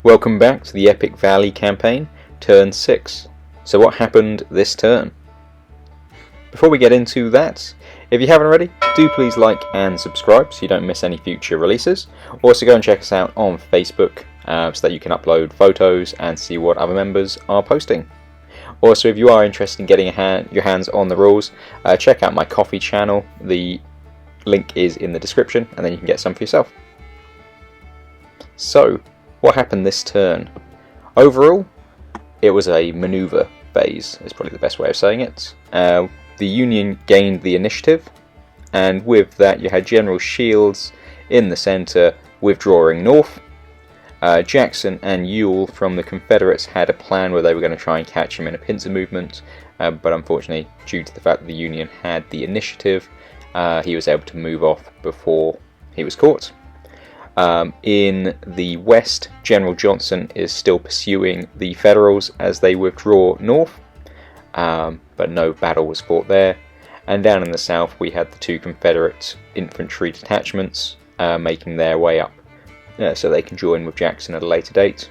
Welcome back to the Epic Valley Campaign, turn 6. So what happened this turn? Before we get into that, if you haven't already, do please like and subscribe so you don't miss any future releases. Also go and check us out on Facebook so that you can upload photos and see what other members are posting. Also, if you are interested in getting your hands on the rules, check out my coffee channel. The link is in the description and then you can get some for yourself. So, what happened this turn? Overall, it was a maneuver phase, is probably the best way of saying it. The Union gained the initiative, and with that you had General Shields in the centre withdrawing north. Jackson and Ewell from the Confederates had a plan where they were going to try and catch him in a pincer movement, but unfortunately, due to the fact that the Union had the initiative, he was able to move off before he was caught. In the west, General Johnson is still pursuing the Federals as they withdraw north, but no battle was fought there. And down in the south we had the two Confederate infantry detachments making their way up so they can join with Jackson at a later date.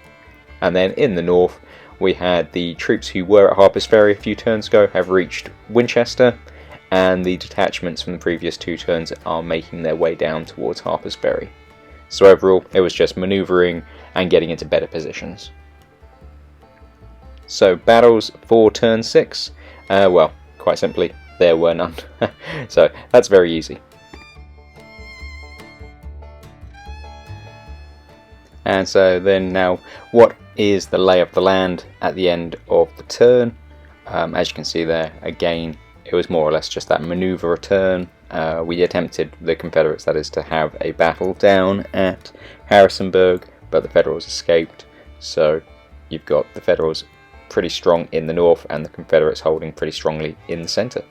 And then in the north we had the troops who were at Harper's Ferry a few turns ago have reached Winchester, and the detachments from the previous two turns are making their way down towards Harper's Ferry. So overall, it was just manoeuvring and getting into better positions. So battles for turn 6, well, quite simply, there were none. So that's very easy. And so then now, what is the lay of the land at the end of the turn? As you can see there, again, it was more or less just that manoeuvre turn. We attempted, the Confederates that is, to have a battle down at Harrisonburg, but the Federals escaped. So you've got the Federals pretty strong in the north and the Confederates holding pretty strongly in the centre.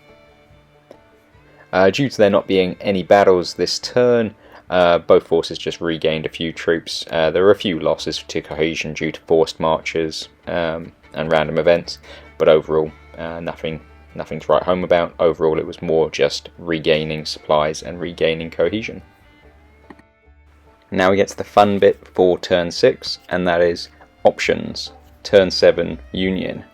Due to there not being any battles this turn, both forces just regained a few troops. There were a few losses to cohesion due to forced marches and random events, but overall nothing to write home about. Overall, it was more just regaining supplies and regaining cohesion. Now we get to the fun bit for turn 6, and that is options. Turn 7, Union.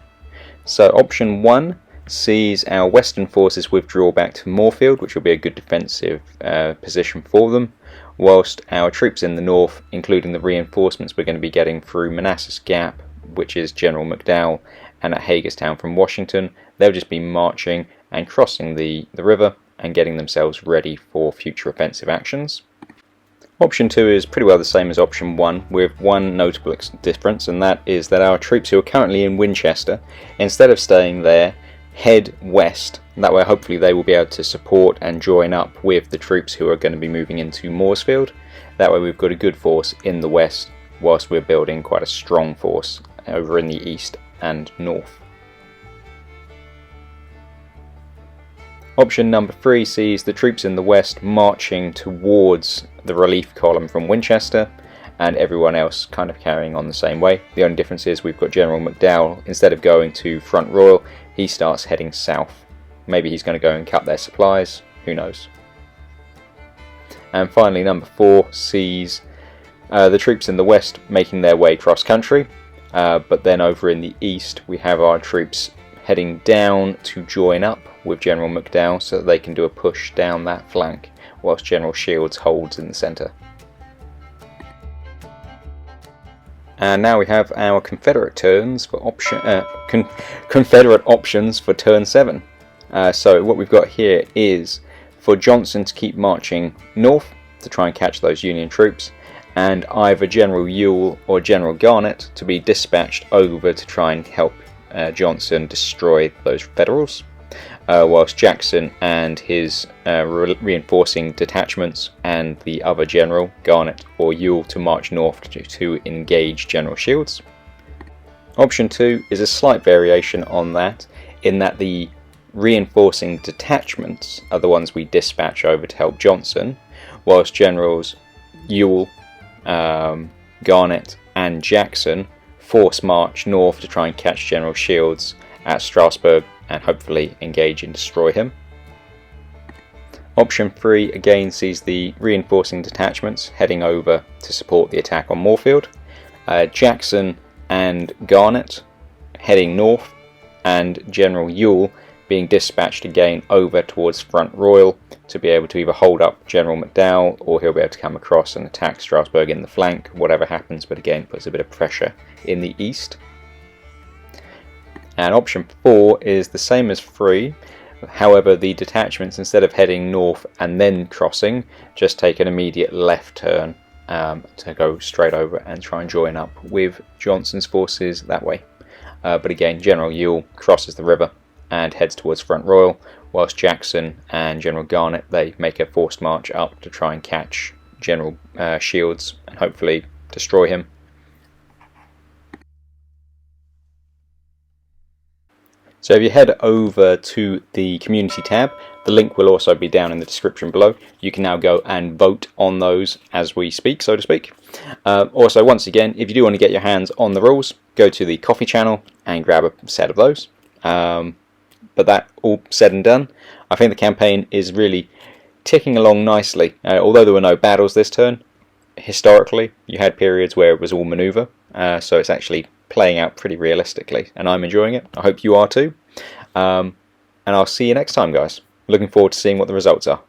So option 1 sees our western forces withdraw back to Moorfield, which will be a good defensive position for them, whilst our troops in the north, including the reinforcements we're going to be getting through Manassas Gap, which is General McDowell, and at Hagerstown from Washington, they'll just be marching and crossing the river and getting themselves ready for future offensive actions. Option 2 is pretty well the same as option 1, with one notable difference, and that is that our troops who are currently in Winchester, instead of staying there, head west. That way hopefully they will be able to support and join up with the troops who are going to be moving into Mooresfield. That way we've got a good force in the west, whilst we're building quite a strong force over in the east and north. Option number 3 sees the troops in the west marching towards the relief column from Winchester, and everyone else kind of carrying on the same way. The only difference is we've got General McDowell, instead of going to Front Royal, he starts heading south. Maybe he's going to go and cut their supplies, who knows. And finally, number 4 sees the troops in the west making their way cross country, but then over in the east we have our troops heading down to join up with General McDowell so that they can do a push down that flank, whilst General Shields holds in the centre. And now we have our Confederate turns for Confederate options for turn 7. So what we've got here is for Johnson to keep marching north to try and catch those Union troops, and either General Ewell or General Garnett to be dispatched over to try and help Johnson destroy those Federals, whilst Jackson and his reinforcing detachments and the other general, Garnett or Ewell, to march north to engage General Shields. Option 2 is a slight variation on that, in that the reinforcing detachments are the ones we dispatch over to help Johnson, whilst Generals Ewell, Garnett and Jackson force march north to try and catch General Shields at Strasbourg and hopefully engage and destroy him. Option 3 again sees the reinforcing detachments heading over to support the attack on Moorfield, Jackson and Garnett heading north, and General Ewell being dispatched again over towards Front Royal to be able to either hold up General McDowell, or he'll be able to come across and attack Strasbourg in the flank, whatever happens, but again puts a bit of pressure in the east. And option 4 is the same as 3, however the detachments, instead of heading north and then crossing, just take an immediate left turn to go straight over and try and join up with Johnson's forces that way. But again, General Ewell crosses the river and heads towards Front Royal, whilst Jackson and General Garnett, they make a forced march up to try and catch General Shields and hopefully destroy him. So if you head over to the community tab, the link will also be down in the description below. You can now go and vote on those as we speak, so to speak. Also, once again, if you do want to get your hands on the rules, go to the coffee channel and grab a set of those. But that all said and done, I think the campaign is really ticking along nicely. Although there were no battles this turn, historically you had periods where it was all manoeuvre, so it's actually playing out pretty realistically, and I'm enjoying it. I hope you are too. And I'll see you next time, guys. Looking forward to seeing what the results are.